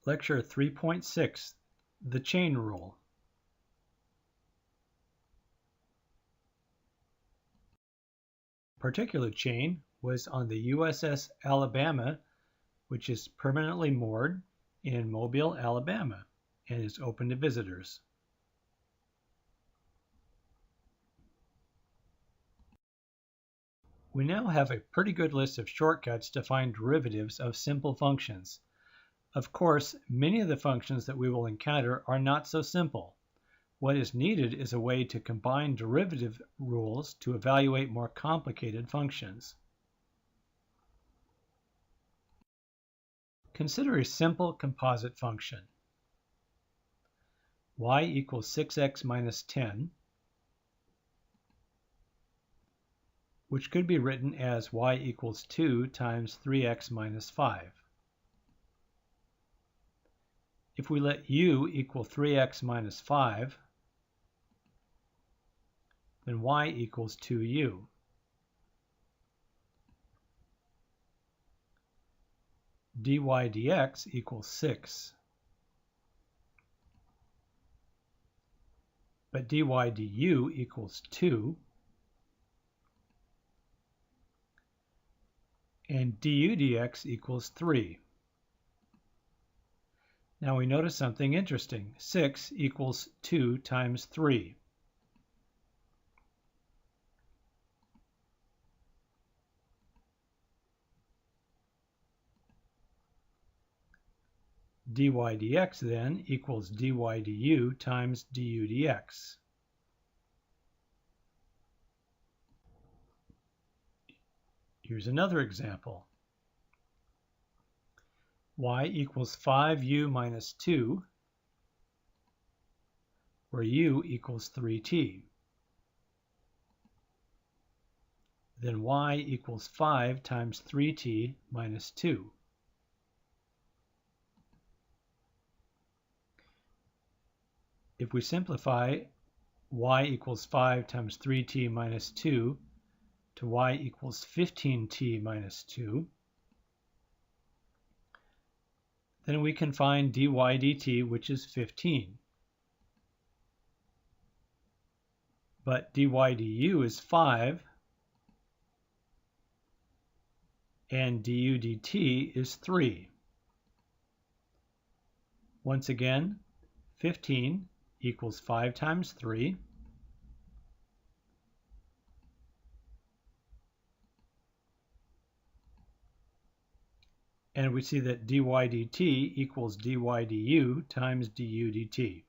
Lecture 3.6, The Chain Rule. Particular chain was on the USS Alabama, which is permanently moored in Mobile, Alabama, and is open to visitors. We now have a pretty good list of shortcuts to find derivatives of simple functions. Of course, many of the functions that we will encounter are not so simple. What is needed is a way to combine derivative rules to evaluate more complicated functions. Consider a simple composite function. Y equals 6x minus 10, which could be written as y equals 2 times 3x minus 5. If we let u equal 3x minus 5, then y equals 2u. dy dx equals 6. But dy du equals 2. And du dx equals 3. Now we notice something interesting. 6 equals 2 times 3. dy dx then equals dy du times du dx. Here's another example. Y equals 5u minus 2, where u equals 3t. Then y equals 5 times 3t minus 2. If we simplify y equals 5 times 3t minus 2 to y equals 15t minus 2, then we can find dy dt, which is 15. But dy du is 5, and du dt is 3. Once again, 15 equals 5 times 3. And we see that dy dt equals dy du times du dt.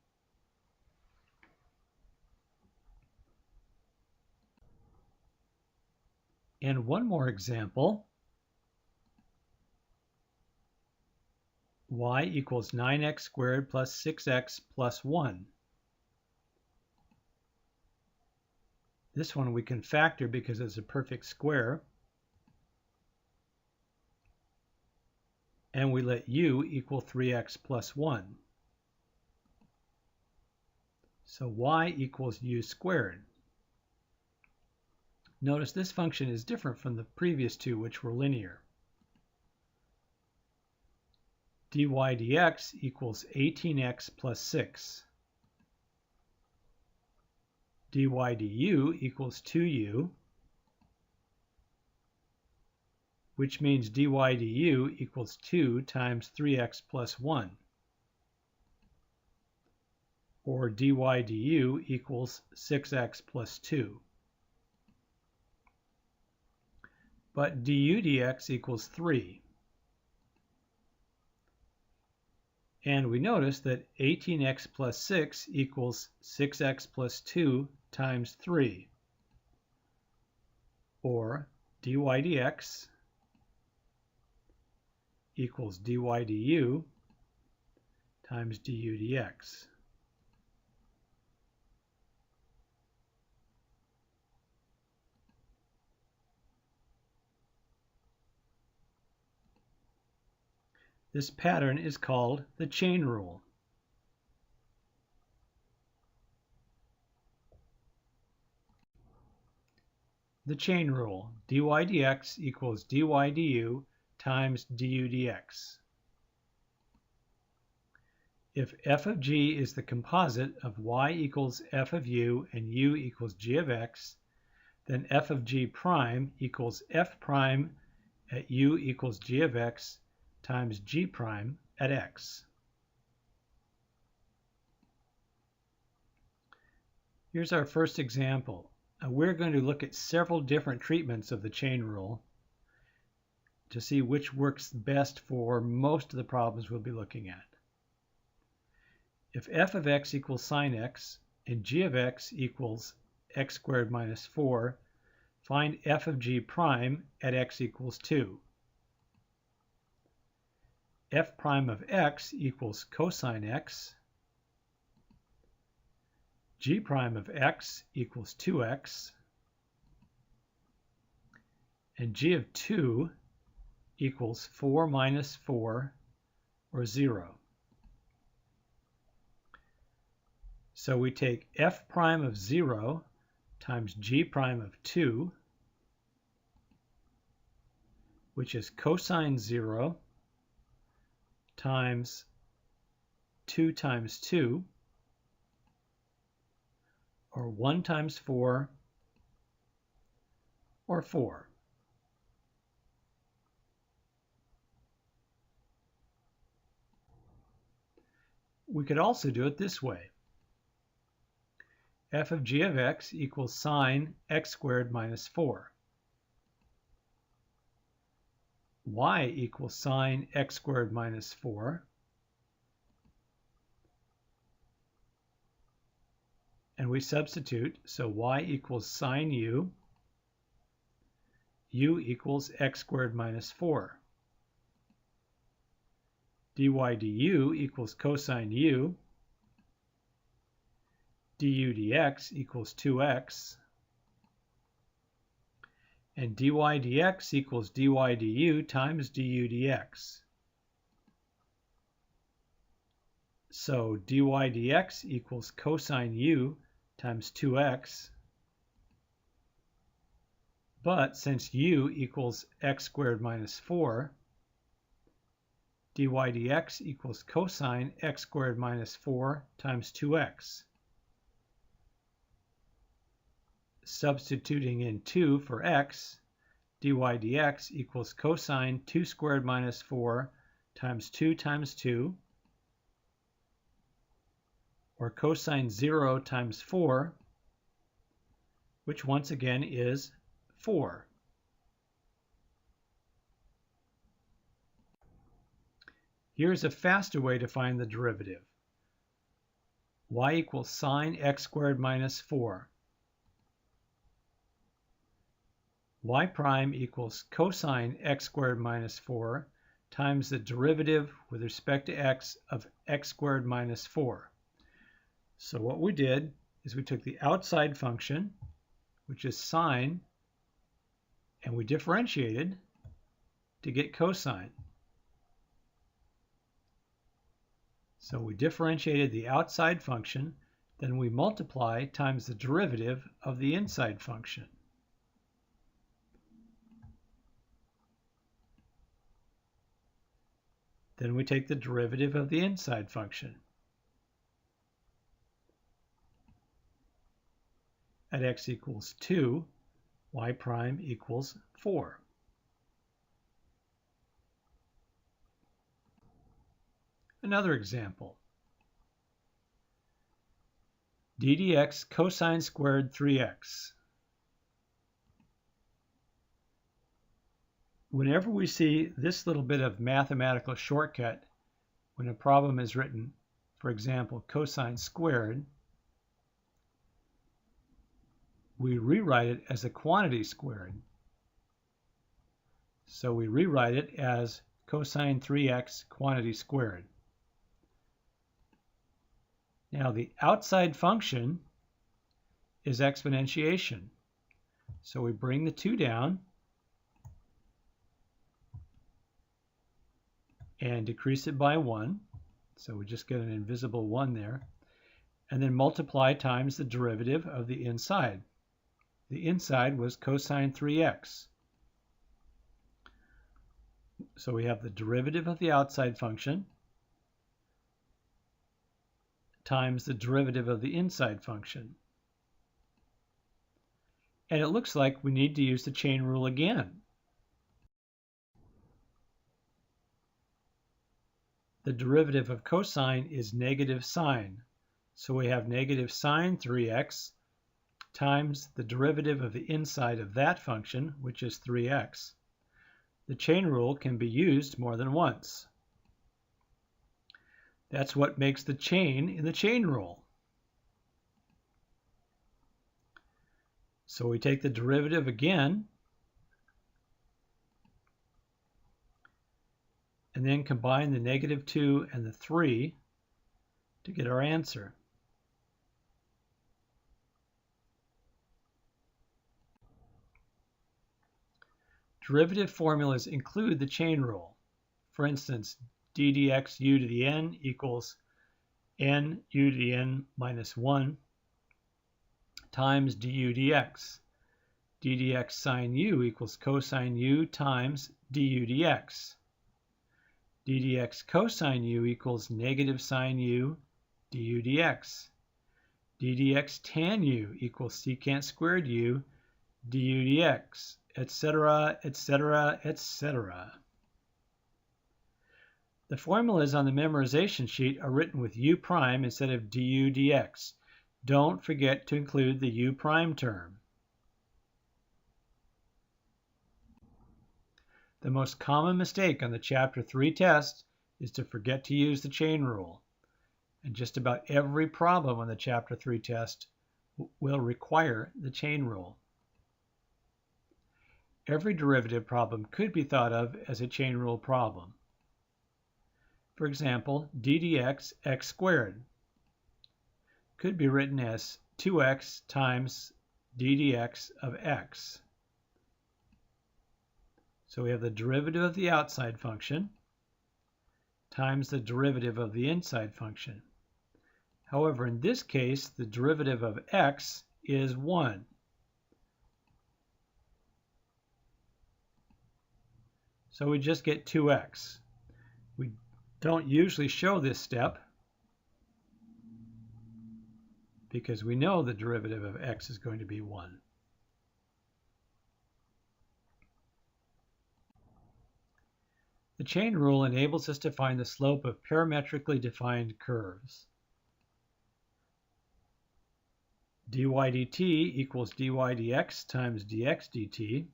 And one more example. Y equals 9x squared plus 6x plus 1. This one we can factor because it's a perfect square. And we let u equal 3x plus 1. So y equals u squared. Notice this function is different from the previous two, which were linear. dy dx equals 18x plus 6. dy du equals 2u, which means dy du equals 2 times 3x plus 1, or dy du equals 6x plus 2. But du dx equals 3. And we notice that 18x plus 6 equals 6x plus 2 times 3, or dy dx equals dy du times du dx. This pattern is called the chain rule. The chain rule, dy dx equals dy du times du dx. If f of g is the composite of y equals f of u and u equals g of x, then f of g prime equals f prime at u equals g of x times g prime at x. Here's our first example. We're going to look at several different treatments of the chain rule to see which works best for most of the problems we'll be looking at. If f of x equals sine x and g of x equals x squared minus 4, find f of g prime at x equals 2. F prime of x equals cosine x. G prime of x equals 2x. And g of 2 equals 4 minus 4, or 0. So we take f prime of 0 times g prime of 2, which is cosine 0 times 2 times 2, or 1 times 4, or 4. We could also do it this way. F of g of x equals sine x squared minus 4. Y equals sine x squared minus 4. And we substitute, so y equals sine u, u equals x squared minus 4. dy du equals cosine u, du dx equals 2x, and dy dx equals dy du times du dx. So dy dx equals cosine u times 2x, but since u equals x squared minus 4, dy dx equals cosine x squared minus 4 times 2x. Substituting in 2 for x, dy dx equals cosine 2 squared minus 4 times 2 times 2, or cosine 0 times 4, which once again is 4. Here's a faster way to find the derivative. Y equals sine x squared minus 4. Y prime equals cosine x squared minus 4 times the derivative with respect to x of x squared minus 4. So what we did is we took the outside function, which is sine, and we differentiated to get cosine. So we differentiated the outside function, then we multiply times the derivative of the inside function. Then we take the derivative of the inside function. At x equals 2, y prime equals 4. Another example. d dx cosine squared 3x. Whenever we see this little bit of mathematical shortcut, when a problem is written, for example, cosine squared, we rewrite it as a quantity squared. So we rewrite it as cosine 3x quantity squared. Now the outside function is exponentiation. So we bring the 2 down and decrease it by 1. So we just get an invisible 1 there. And then multiply times the derivative of the inside. The inside was cosine 3x. So we have the derivative of the outside function times the derivative of the inside function. And it looks like we need to use the chain rule again. The derivative of cosine is negative sine. So we have negative sine 3x times the derivative of the inside of that function, which is 3x. The chain rule can be used more than once. That's what makes the chain in the chain rule. So we take the derivative again, and then combine the negative 2 and the 3 to get our answer. Derivative formulas include the chain rule. For instance, d dx u to the n equals n u to the n minus 1 times du dx. d dx sine u equals cosine u times du dx. d dx cosine u equals negative sine u du dx. d dx tan u equals secant squared u du dx, etc., etc., etc. The formulas on the memorization sheet are written with u prime instead of du dx. Don't forget to include the u prime term. The most common mistake on the Chapter 3 test is to forget to use the chain rule. And just about every problem on the Chapter 3 test will require the chain rule. Every derivative problem could be thought of as a chain rule problem. For example, d dx x squared could be written as 2x times d dx of x. So we have the derivative of the outside function times the derivative of the inside function. However, in this case, the derivative of x is 1. So we just get 2x. We don't usually show this step because we know the derivative of x is going to be 1. The chain rule enables us to find the slope of parametrically defined curves. dy dt equals dy dx times dx dt.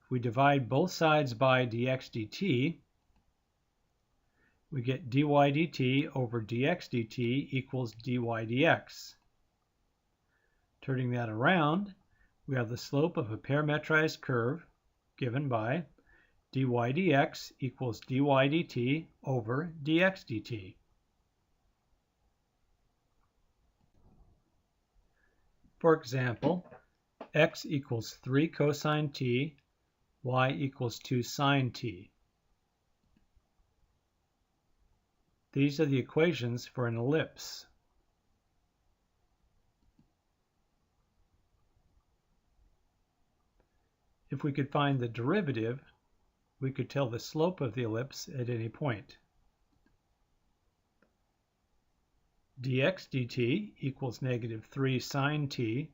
If we divide both sides by dx dt, we get dy dt over dx dt equals dy dx. Turning that around, we have the slope of a parametrized curve given by dy dx equals dy dt over dx dt. For example, x equals 3 cosine t, y equals 2 sine t. These are the equations for an ellipse. If we could find the derivative, we could tell the slope of the ellipse at any point. dx dt equals negative 3 sine t.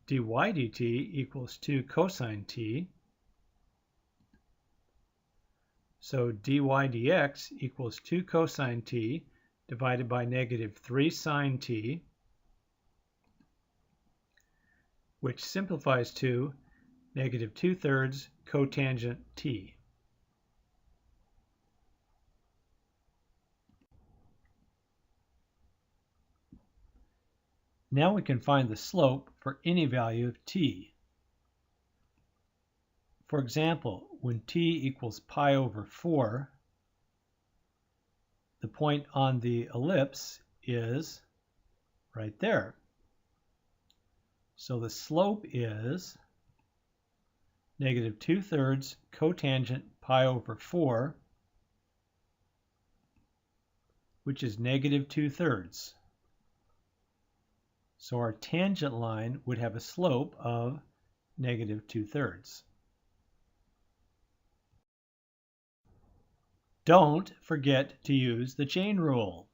dy dt equals 2 cosine t. So dy dx equals 2 cosine t divided by negative 3 sine t, which simplifies to negative 2/3 cotangent t. Now we can find the slope for any value of t. For example, when t equals pi over 4, the point on the ellipse is right there. So the slope is negative 2/3 cotangent pi over 4, which is negative 2/3. So our tangent line would have a slope of negative 2/3. Don't forget to use the chain rule.